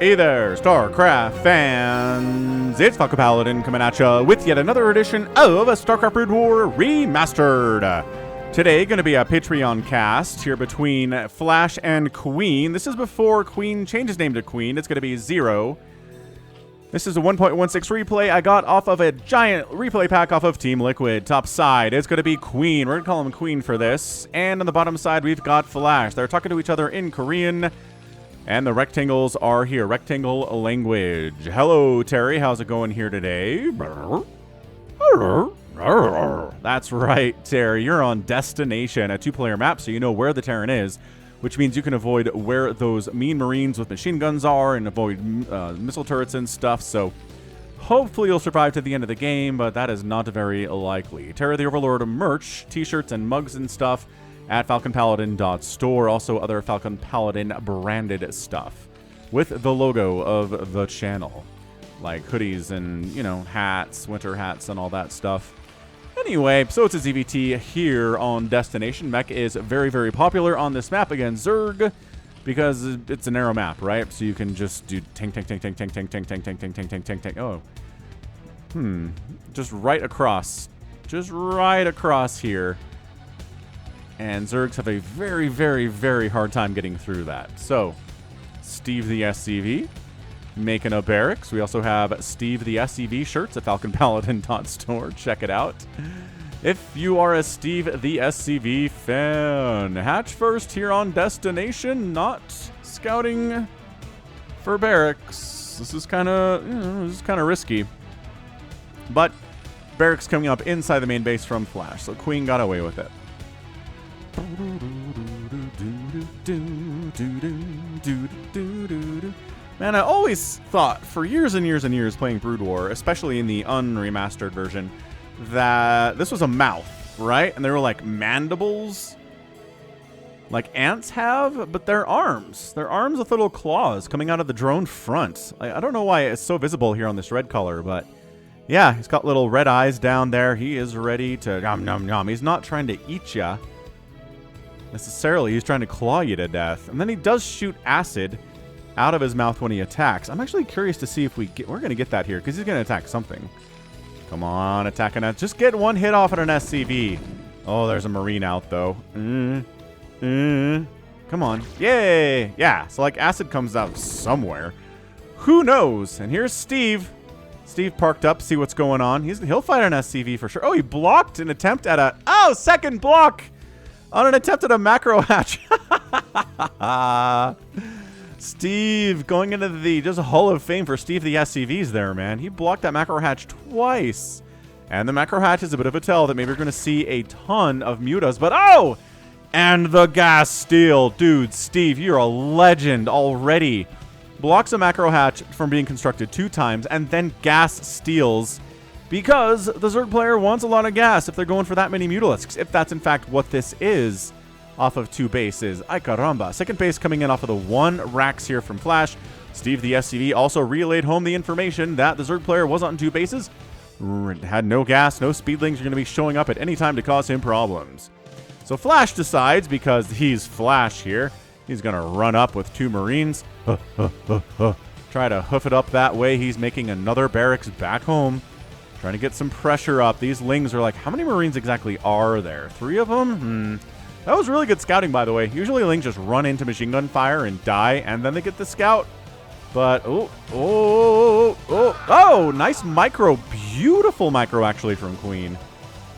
Hey there, StarCraft fans! It's Falcon Paladin coming at ya with yet another edition of a StarCraft Brood War Remastered. Today, going to be a Patreon cast here between Flash and Queen. This is before Queen changed his name to Queen. It's going to be Zero. This is a 1.16 replay I got off of a giant replay pack off of Team Liquid. Top side, it's going to be Queen. We're going to call him Queen for this. And on the bottom side, we've got Flash. They're talking to each other in Korean. And the rectangles are here. Rectangle language. Hello, Terry. How's it going here today? That's right, Terry. You're on Destination, a two-player map, so you know where the Terran is, which means you can avoid where those mean Marines with machine guns are and avoid missile turrets and stuff. So hopefully you'll survive to the end of the game, but that is not very likely. Terry the Overlord merch, t-shirts and mugs and stuff at falconpaladin.store. Also other Falcon Paladin branded stuff with the logo of the channel, like hoodies and, you know, hats, winter hats and all that stuff. Anyway, so it's a ZVT here on Destination. Mech is very, very popular on this map against Zerg because it's a narrow map, right? So you can just do tank. Oh. Just right across. Just right across here. And Zergs have a very, very, very hard time getting through that. So, Steve the SCV making a barracks. We also have Steve the SCV shirts at falconpaladin.store. Check it out if you are a Steve the SCV fan. Hatch first here on Destination, not scouting for barracks. This is kind of, risky. But barracks coming up inside the main base from Flash, so Queen got away with it. Man, I always thought for years and years and years playing Brood War, especially in the unremastered version, that this was a mouth, right? And they were like mandibles, like ants have, but they're arms. They're arms with little claws coming out of the drone front. I don't know why it's so visible here on this red color, but yeah, he's got little red eyes down there. He is ready to nom nom nom. He's not trying to eat ya necessarily. He's trying to claw you to death. And then he does shoot acid out of his mouth when he attacks. I'm actually curious to see if we're going to get that here, because he's going to attack something. Come on, attacking us. Just get one hit off at an SCV. Oh, there's a Marine out, though. Come on. Yay! Yeah, so like acid comes out somewhere. Who knows? And here's Steve. Steve parked up, see what's going on. He'll fight an SCV for sure. Oh, he blocked an attempt at a... Oh, second block! On an attempt at a macro hatch. Steve going into the just Hall of Fame for Steve the SCVs there, man. He blocked that macro hatch twice. And the macro hatch is a bit of a tell that maybe we're going to see a ton of mutas. But oh! And the gas steal. Dude, Steve, you're a legend already. Blocks a macro hatch from being constructed 2 times and then gas steals. Because the Zerg player wants a lot of gas if they're going for that many Mutalisks, if that's in fact what this is, off of 2 bases. Ay caramba. Second base coming in off of the 1 racks here from Flash. Steve the SCV also relayed home the information that the Zerg player was on 2 bases, had no gas, no speedlings are going to be showing up at any time to cause him problems. So Flash decides, because he's Flash here, he's going to run up with 2 Marines. Try to hoof it up that way. He's making another barracks back home. Trying to get some pressure up. These Lings are like, how many Marines exactly are there? 3 of them? That was really good scouting, by the way. Usually Lings just run into machine gun fire and die, and then they get the scout. But, oh, nice micro. Beautiful micro, actually, from Queen.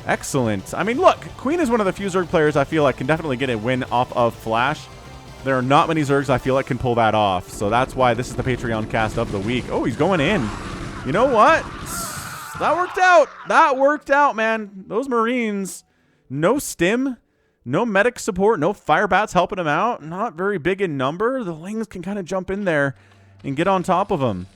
Excellent. I mean, look, Queen is one of the few Zerg players I feel like can definitely get a win off of Flash. There are not many Zergs I feel like can pull that off. So that's why this is the Patreon cast of the week. Oh, he's going in. You know what? That worked out. That worked out, man. Those Marines, no stim, no medic support, no fire bats helping them out. Not very big in number. The Lings can kind of jump in there and get on top of them.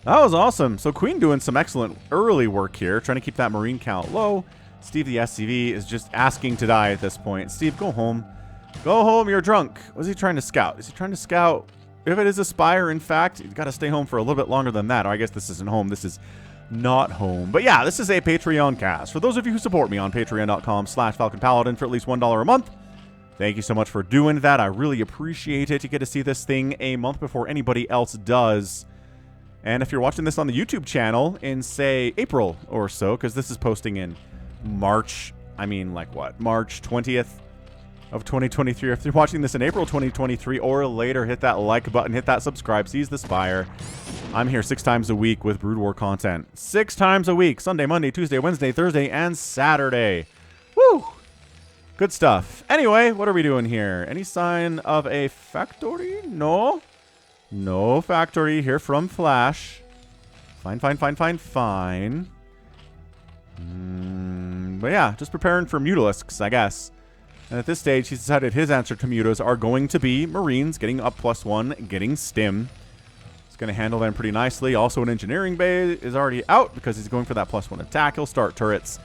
That was awesome. So Queen doing some excellent early work here, trying to keep that Marine count low. Steve the SCV is just asking to die at this point. Steve, go home. Go home. You're drunk. What is he trying to scout? Is he trying to scout? If it is a Spire, in fact, you've got to stay home for a little bit longer than that. Or I guess this isn't home. This is not home. But yeah, this is a Patreon cast. For those of you who support me on patreon.com/FalconPaladin for at least $1 a month, Thank you so much for doing that. I really appreciate it. You get to see this thing a month before anybody else does. And if you're watching this on the YouTube channel in, say, April or so, because this is posting in March, I mean, like what? March 20th of 2023. If you're watching this in April 2023 or later, hit that like button, hit that subscribe, seize the spire. I'm here 6 times a week with Brood War content. 6 times a week. Sunday, Monday, Tuesday, Wednesday, Thursday, and Saturday. Woo! Good stuff. Anyway, what are we doing here? Any sign of a factory? No. No factory here from Flash. Fine. But yeah, just preparing for Mutalisks, I guess. And at this stage, he's decided his answer to Mutas are going to be Marines, getting up +1, getting Stim. He's going to handle them pretty nicely. Also, an Engineering Bay is already out because he's going for that +1 attack. He'll start turrets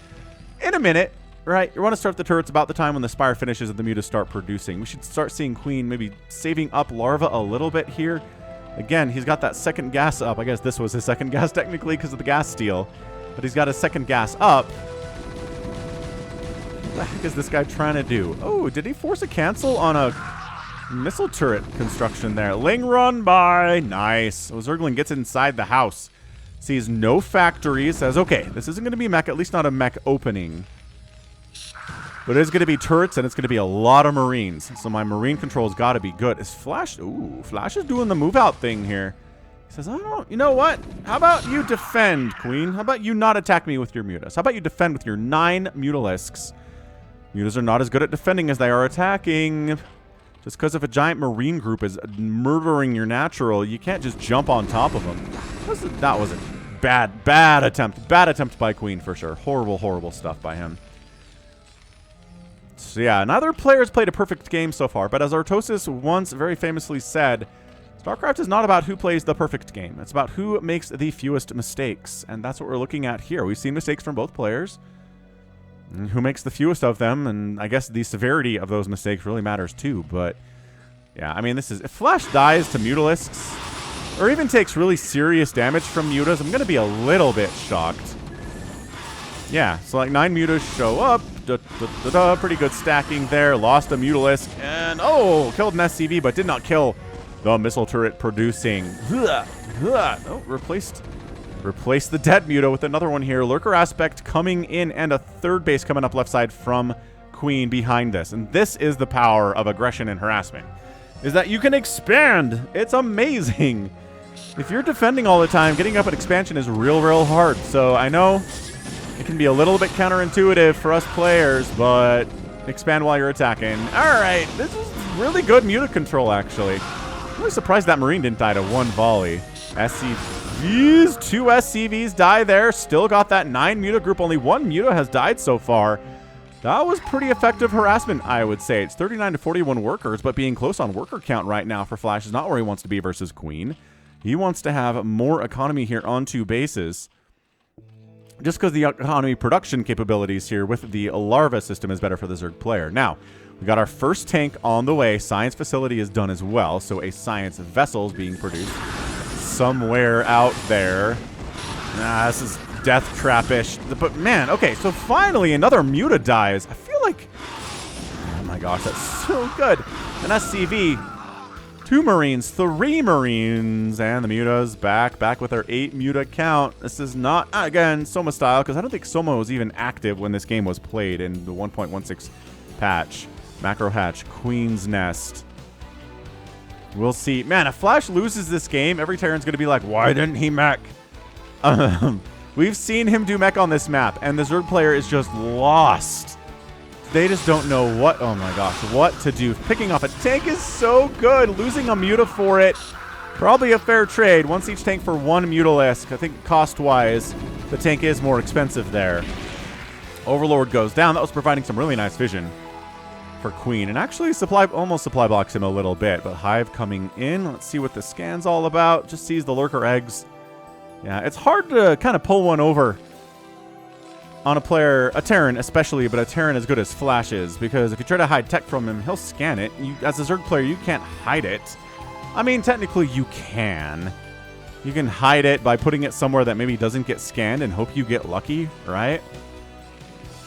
in a minute. Right, you want to start the turrets about the time when the Spire finishes and the Mutas start producing. We should start seeing Queen maybe saving up Larva a little bit here. Again, he's got that second gas up. I guess this was his second gas technically because of the gas steal. But he's got his second gas up. What the heck is this guy trying to do? Oh, did he force a cancel on a missile turret construction there? Ling run by. Nice. So Zergling gets inside the house. Sees no factory. Says, okay, this isn't going to be mech, at least not a mech opening. But it is going to be turrets, and it's going to be a lot of Marines. So my Marine control's got to be good. Is Flash... Ooh, Flash is doing the move-out thing here. He says, I don't... You know what? How about you defend, Queen? How about you not attack me with your Mutas? How about you defend with your 9 Mutalisks? Mutas are not as good at defending as they are attacking. Just because if a giant Marine group is murdering your natural, you can't just jump on top of them. That was a bad attempt. Bad attempt by Queen, for sure. Horrible stuff by him. So yeah, neither player has played a perfect game so far, but as Artosis once very famously said, StarCraft is not about who plays the perfect game. It's about who makes the fewest mistakes, and that's what we're looking at here. We've seen mistakes from both players. Who makes the fewest of them, and I guess the severity of those mistakes really matters too, but yeah, I mean, this is... If Flash dies to Mutalisks, or even takes really serious damage from Mutas, I'm going to be a little bit shocked. Yeah, so like 9 Mutas show up. Pretty good stacking there. Lost a Mutalisk. And, oh, killed an SCV, but did not kill the missile turret producing. Oh, replaced the dead Muta with another one here. Lurker Aspect coming in, and a third base coming up left side from Queen behind this. And this is the power of aggression and harassment, is that you can expand. It's amazing. If you're defending all the time, getting up at expansion is real hard. So I know it can be a little bit counterintuitive for us players, but expand while you're attacking. All right, this is really good Muta control, actually. I'm really surprised that Marine didn't die to 1 volley. SCVs, 2 SCVs die there. Still got that 9 Muta group. Only 1 Muta has died so far. That was pretty effective harassment, I would say. It's 39 to 41 workers, but being close on worker count right now for Flash is not where he wants to be versus Queen. He wants to have more economy here on 2 bases. Just because the economy production capabilities here with the larva system is better for the Zerg player. Now, we got our first tank on the way. Science facility is done as well, so a science vessel is being produced somewhere out there. This is death trap-ish. But man, okay, so finally another Muta dies. I feel like... Oh my gosh, that's so good. An SCV... 2 Marines, 3 Marines, and the Muta's back with our 8 Muta count. This is not, again, Soma style, because I don't think Soma was even active when this game was played in the 1.16 patch. Macro Hatch, Queen's Nest. We'll see. Man, if Flash loses this game, every Terran's going to be like, why didn't he mech? We've seen him do mech on this map, and the Zerg player is just lost. They just don't know what, oh my gosh, what to do. Picking off a tank is so good. Losing a Muta for it, probably a fair trade. Once each tank for 1 Mutalisk. I think cost-wise, the tank is more expensive there. Overlord goes down. That was providing some really nice vision for Queen. And actually almost supply blocks him a little bit. But Hive coming in. Let's see what the scan's all about. Just sees the Lurker eggs. Yeah, it's hard to kind of pull one over on a player, a Terran especially, but a Terran as good as Flash is, because if you try to hide tech from him, he'll scan it. As a Zerg player, you can't hide it. I mean, technically you can. You can hide it by putting it somewhere that maybe doesn't get scanned and hope you get lucky, right?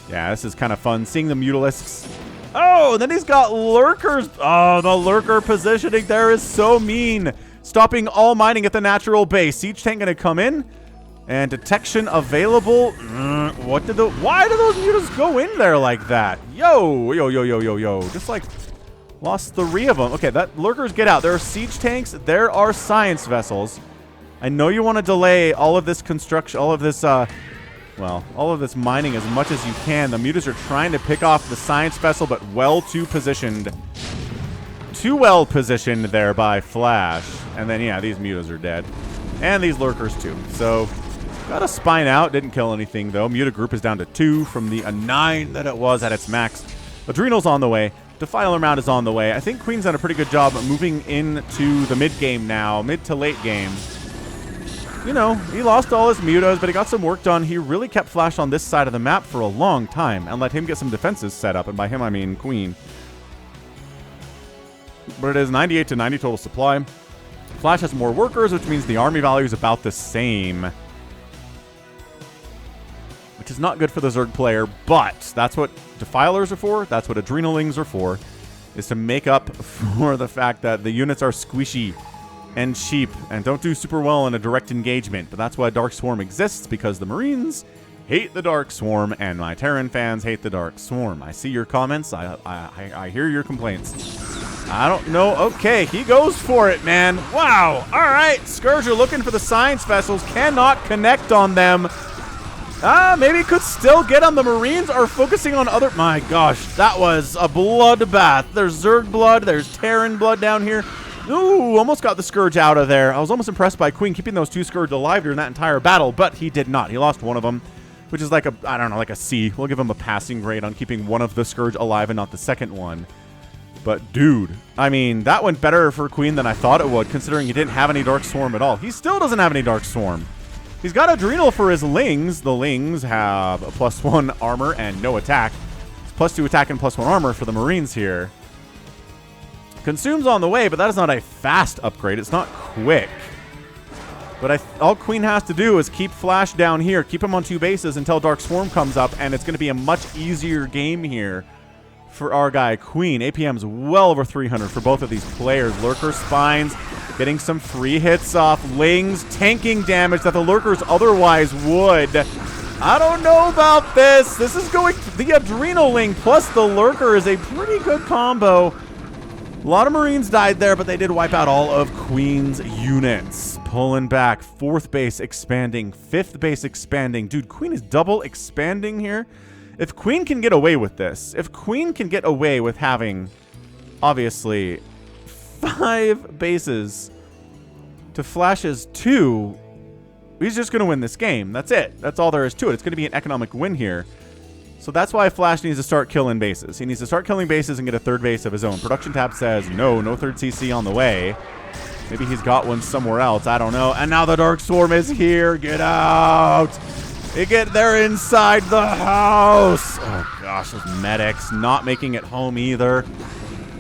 Yeah, this is kind of fun. Seeing the Mutalisks Oh, then he's got lurkers. Oh, the lurker positioning there is so mean. Stopping all mining at the natural base. Siege tank gonna come in. And detection available. Why do those mutas go in there like that? Yo. Just like lost 3 of them. Okay, that lurkers get out. There are siege tanks. There are science vessels. I know you want to delay all of this construction, all of this mining as much as you can. The mutas are trying to pick off the science vessel, but too well positioned there by Flash. And then, yeah, these mutas are dead. And these lurkers, too. So, got a spine out. Didn't kill anything, though. Muta group is down to 2 from the 9 that it was at its max. Adrenal's on the way. Defiler mount is on the way. I think Queen's done a pretty good job moving into the mid-game now. Mid to late game. You know, he lost all his mutas, but he got some work done. He really kept Flash on this side of the map for a long time and let him get some defenses set up. And by him, I mean Queen. But it is 98 to 90 total supply. Flash has more workers, which means the army value is about the same. Which is not good for the Zerg player, but that's what Defilers are for. That's what Adrenalings are for, is to make up for the fact that the units are squishy and cheap and don't do super well in a direct engagement. But that's why Dark Swarm exists, because the Marines hate the Dark Swarm and my Terran fans hate the Dark Swarm. I see your comments. I hear your complaints. I don't know. Okay, he goes for it, man. Wow. All right. Scourge are looking for the science vessels. Cannot connect on them. Maybe could still get them. The Marines are focusing on other... My gosh, that was a bloodbath. There's Zerg blood. There's Terran blood down here. Ooh, almost got the Scourge out of there. I was almost impressed by Queen keeping those 2 Scourge alive during that entire battle, but he did not. He lost one of them, which is like a, I don't know, like a C. We'll give him a passing grade on keeping one of the Scourge alive and not the second one. But dude, I mean, that went better for Queen than I thought it would, considering he didn't have any Dark Swarm at all. He still doesn't have any Dark Swarm. He's got Adrenal for his Lings. The Lings have a +1 armor and no attack. It's +2 attack and +1 armor for the Marines here. Consume's on the way, but that is not a fast upgrade. It's not quick. But all Queen has to do is keep Flash down here, keep him on 2 bases until Dark Swarm comes up, and it's going to be a much easier game here for our guy Queen. APM's well over 300 for both of these players. Lurker Spines getting some free hits off. Lings tanking damage that the Lurkers otherwise would. I don't know about this. This is going... The Adrenal Ling plus the Lurker is a pretty good combo. A lot of Marines died there, but they did wipe out all of Queen's units. Pulling back. 4th base expanding. 5th base expanding. Dude, Queen is double expanding here. If Queen can get away with this, if Queen can get away with having, obviously, 5 bases to Flash's 2, he's just going to win this game. That's it. That's all there is to it. It's going to be an economic win here. So that's why Flash needs to start killing bases. He needs to start killing bases and get a 3rd base of his own. Production tab says, no 3rd CC on the way. Maybe he's got one somewhere else. I don't know. And now the Dark Swarm is here. Get out. They're inside the house. Oh, gosh, those medics not making it home either.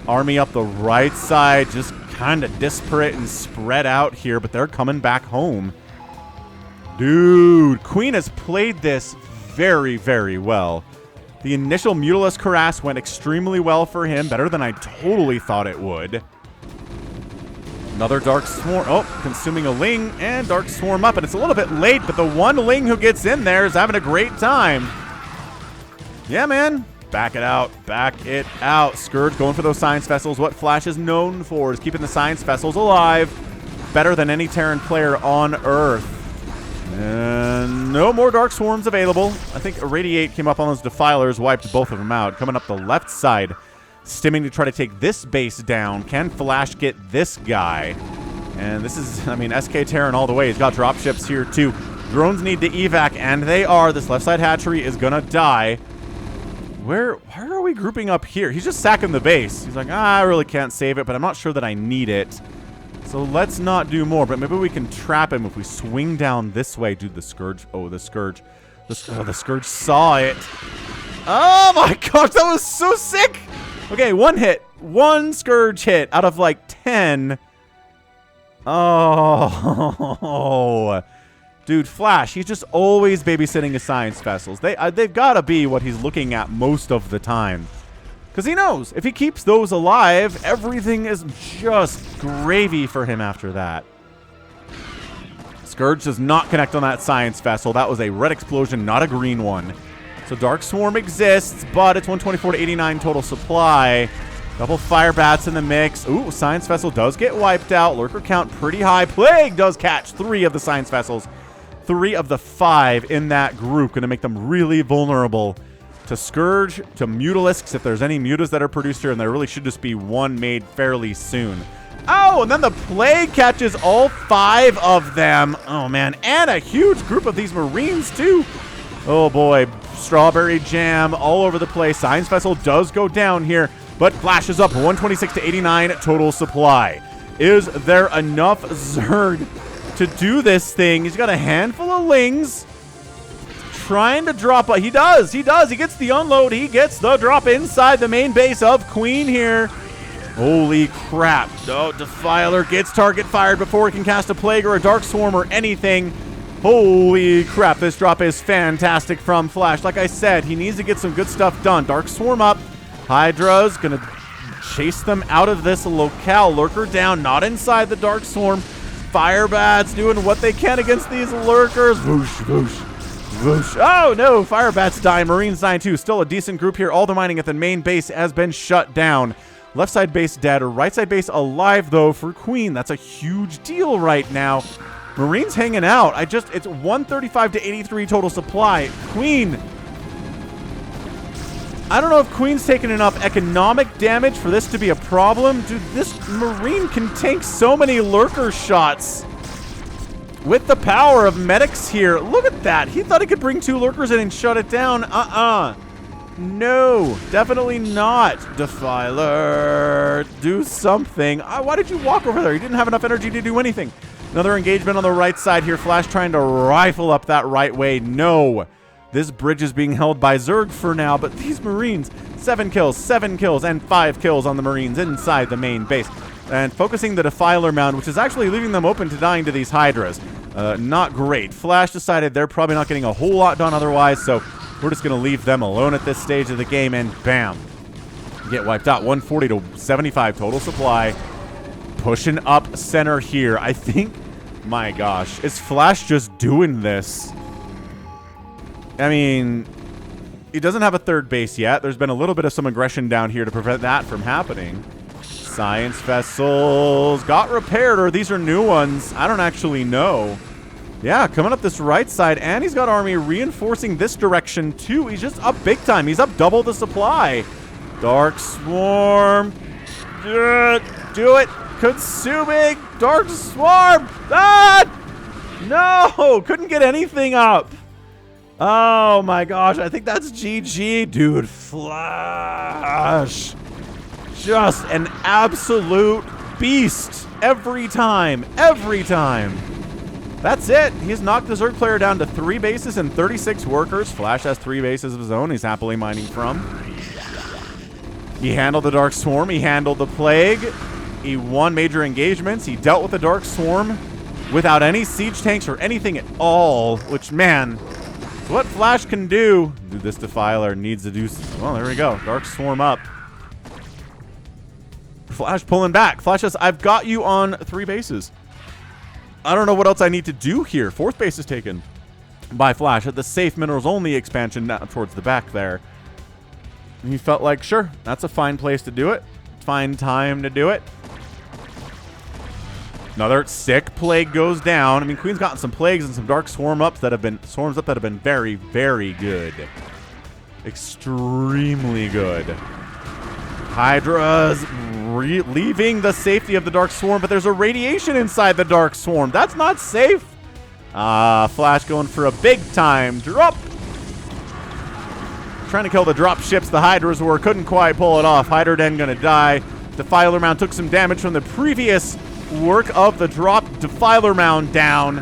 Army up the right side, just kind of disparate and spread out here, but they're coming back home. Dude, Queen has played this very, very well. The initial Mutalist Cuirass went extremely well for him, better than I totally thought it would. Another Dark Swarm. Oh, consuming a Ling and Dark Swarm up. And it's a little bit late, but the one Ling who gets in there is having a great time. Yeah, man. Back it out. Back it out. Scourge going for those science vessels. What Flash is known for is keeping the science vessels alive. Better than any Terran player on Earth. And no more Dark Swarms available. I think Irradiate came up on those Defilers, wiped both of them out. Coming up the left side, stimming to try to take this base down. Can Flash get this guy? And this is, I mean, SK Terran all the way. He's got dropships here too. Drones need to evac, and they are. This left side hatchery is gonna die. Where are we grouping up here? He's just sacking the base. He's like, I really can't save it, but I'm not sure that I need it. So let's not do more, but maybe we can trap him if we swing down this way. Dude, the Scourge. Oh, the Scourge. The Scourge saw it. Oh my gosh, that was so sick. Okay, 1 hit. 1 Scourge hit out of like 10. Oh. Dude, Flash, he's just always babysitting his science vessels. They've got to be what he's looking at most of the time. Because he knows if he keeps those alive, everything is just gravy for him after that. Scourge does not connect on that Science Vessel. That was a red explosion, not a green one. So Dark Swarm exists, but it's 124 to 89 total supply. Double Fire Bats in the mix. Ooh, Science Vessel does get wiped out. Lurker count pretty high. Plague does catch 3 of the Science Vessels. 3 of the 5 in that group. Going to make them really vulnerable to Scourge, to Mutalisks, if there's any Mutas that are produced here, and there really should just be one made fairly soon. Oh, and then the Plague catches all 5 of them. Oh, man. And a huge group of these Marines, too. Oh, boy. Strawberry Jam all over the place. Science Vessel does go down here, but flashes up 126 to 89 total supply. Is there enough Zerg to do this thing? He's got a handful of Lings. Trying to drop, he does. He gets the unload. He gets the drop inside the main base of Queen here. Holy crap. Oh, Defiler gets target fired before he can cast a Plague or a Dark Swarm or anything. Holy crap, this drop is fantastic from Flash. Like I said, he needs to get some good stuff done. Dark Swarm up. Hydra's going to chase them out of this locale. Lurker down, not inside the Dark Swarm. Fire Bats doing what they can against these Lurkers. Whoosh, whoosh. Whoosh. Oh, no. Fire Bats die. Marines die too. Still a decent group here. All the mining at the main base has been shut down. Left side base dead. Right side base alive, though, for Queen. That's a huge deal right now. Marines hanging out. It's 135 to 83 total supply. Queen. I don't know if Queen's taken enough economic damage for this to be a problem. Dude, this Marine can tank so many Lurker shots. With the power of medics here. Look at that. He thought he could bring 2 Lurkers in and shut it down. No, definitely not. Defiler, do something. Why did you walk over there? You didn't have enough energy to do anything. Another engagement on the right side here. Flash trying to rifle up that right way. No. This bridge is being held by Zerg for now, but these Marines, 7 kills, and 5 kills on the Marines inside the main base. And focusing the Defiler mound, which is actually leaving them open to dying to these Hydras. Not great. Flash decided they're probably not getting a whole lot done otherwise, so we're just going to leave them alone at this stage of the game, and bam. Get wiped out. 140 to 75 total supply. Pushing up center here. I think, my gosh, is Flash just doing this? I mean, he doesn't have a third base yet. There's been a little bit of some aggression down here to prevent that from happening. Science Vessels got repaired, or these are new ones. I don't actually know. Yeah, coming up this right side, and he's got army reinforcing this direction too. He's just up big time. He's up double the supply. Dark Swarm. Do it. Consuming. Dark Swarm. No. Couldn't get anything up. Oh my gosh. I think that's GG. Dude, Flash. Just an absolute beast. Every time. Every time. That's it. He's knocked the Zerg player down to 3 bases and 36 workers. Flash has 3 bases of his own he's happily mining from. He handled the Dark Swarm. He handled the Plague. He won major engagements. He dealt with the Dark Swarm without any siege tanks or anything at all, which, man, is what Flash can do. Dude, this Defiler needs to do... Well, there we go. Dark Swarm up. Flash pulling back. Flash says, I've got you on 3 bases. I don't know what else I need to do here. 4th base is taken by Flash at the safe minerals only expansion down towards the back there. And he felt like, sure, that's a fine place to do it. Fine time to do it. Another sick Plague goes down. I mean, Queen's gotten some Plagues and some Dark Swarms up that have been very, very good. Extremely good. Hydra's leaving the safety of the Dark Swarm, but there's a radiation inside the Dark Swarm. That's not safe. Flash going for a big time drop. Trying to kill the drop ships. The Hydras couldn't quite pull it off. Hydra Den gonna die. Defiler Mound took some damage from the previous work of the drop. Defiler Mound down.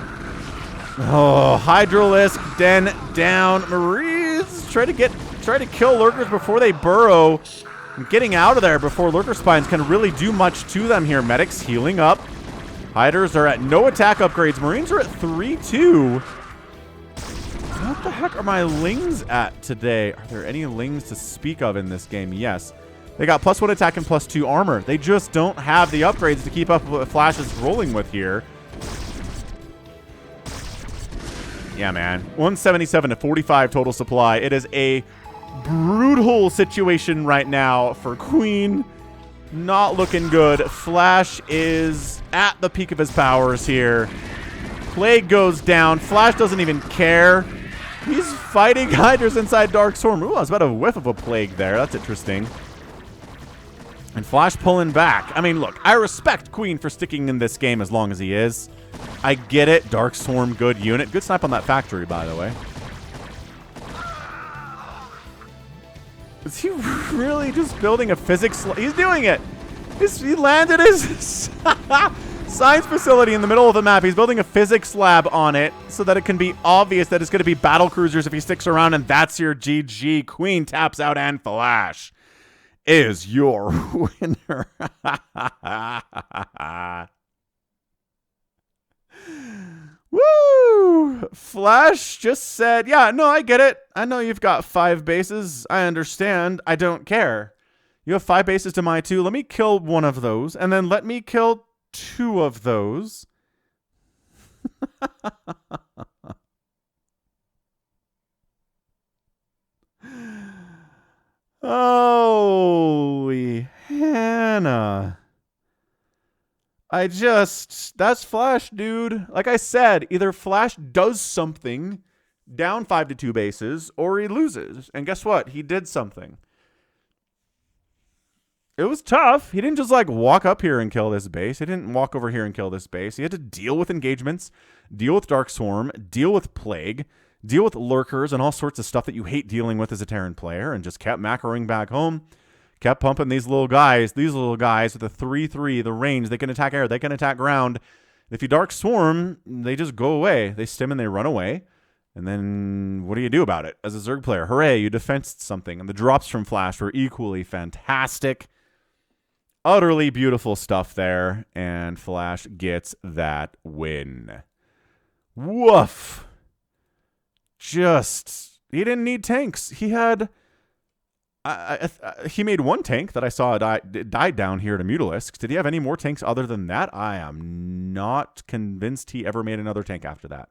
Oh, Hydralisk Den down. Marines try to kill Lurkers before they burrow. Getting out of there before Lurker Spines can really do much to them here. Medics healing up. Hydras are at no attack upgrades. Marines are at 3-2. What the heck are my Lings at today? Are there any Lings to speak of in this game? Yes. They got +1 attack and +2 armor. They just don't have the upgrades to keep up with what Flash is rolling with here. Yeah, man. 177 to 45 total supply. It is a brutal situation right now for Queen. Not looking good. Flash is at the peak of his powers here. Plague goes down. Flash doesn't even care. He's fighting Hydras inside Dark Storm. Ooh, I was about a whiff of a Plague there. That's interesting. And Flash pulling back. I mean, look, I respect Queen for sticking in this game as long as he is. I get it. Dark Storm, good unit. Good snipe on that factory, by the way. Is he really just building a physics... He's doing it. He landed his science facility in the middle of the map. He's building a physics lab on it so that it can be obvious that it's going to be battle cruisers if he sticks around, and that's your GG. Queen taps out, and Flash is your winner. Woo! Flash just said, yeah, no, I get it. I know you've got 5 bases. I understand. I don't care. You have 5 bases to my 2. Let me kill one of those, and then let me kill 2 of those. Holy Hannah. That's Flash, dude. Like I said, either Flash does something down 5 to 2 bases, or he loses. And guess what? He did something. It was tough. He didn't just like walk up here and kill this base. He didn't walk over here and kill this base. He had to deal with engagements, deal with Dark Swarm, deal with Plague, deal with lurkers and all sorts of stuff that you hate dealing with as a Terran player, and just kept macroing back home. Kept pumping these little guys with the 3/3, the range. They can attack air, they can attack ground. If you Dark Swarm, they just go away. They stim and they run away. And then what do you do about it as a Zerg player? Hooray, you defensed something. And the drops from Flash were equally fantastic. Utterly beautiful stuff there. And Flash gets that win. Woof. He didn't need tanks. He had... he made 1 tank that I saw died down here to Mutalisks. Did he have any more tanks other than that? I am not convinced he ever made another tank after that.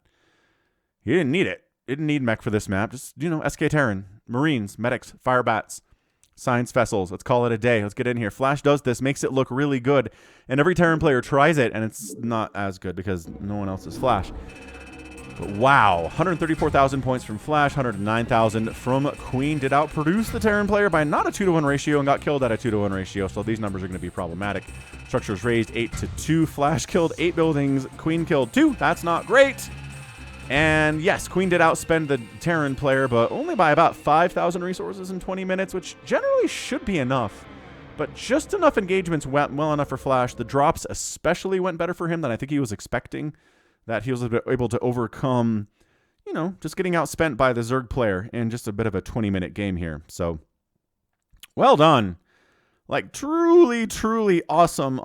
He didn't need it. Didn't need mech for this map. Just, SK Terran, Marines, Medics, Fire Bats, Science Vessels. Let's call it a day. Let's get in here. Flash does this, makes it look really good. And every Terran player tries it, and it's not as good because no one else is Flash. But wow, 134,000 points from Flash, 109,000 from Queen. Did outproduce the Terran player by not a 2-to-1 ratio and got killed at a 2-to-1 ratio, so these numbers are going to be problematic. Structures raised 8-2. Flash killed 8 buildings. Queen killed 2. That's not great. And yes, Queen did outspend the Terran player, but only by about 5,000 resources in 20 minutes, which generally should be enough. But just enough engagements went well enough for Flash. The drops especially went better for him than I think he was expecting. That he was able to overcome, just getting outspent by the Zerg player in just a bit of a 20-minute game here. So, well done. Like, truly, truly awesome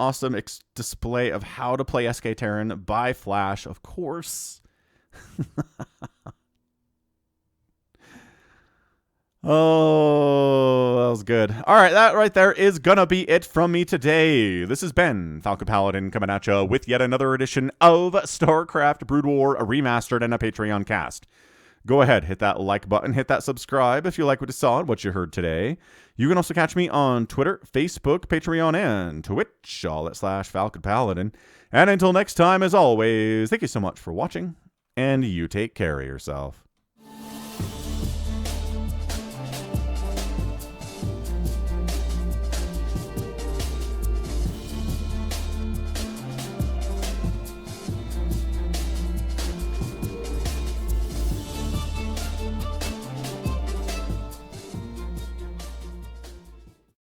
display of how to play SK Terran by Flash, of course. Oh, that was good. All right, that right there is gonna be it from me today. This has been Falcon Paladin coming at you with yet another edition of StarCraft Brood War, a Remastered, and a Patreon cast. Go ahead, hit that like button, hit that subscribe if you like what you saw and what you heard today. You can also catch me on Twitter, Facebook, Patreon, and Twitch, all at /Falcon Paladin. And until next time, as always, thank you so much for watching, and you take care of yourself.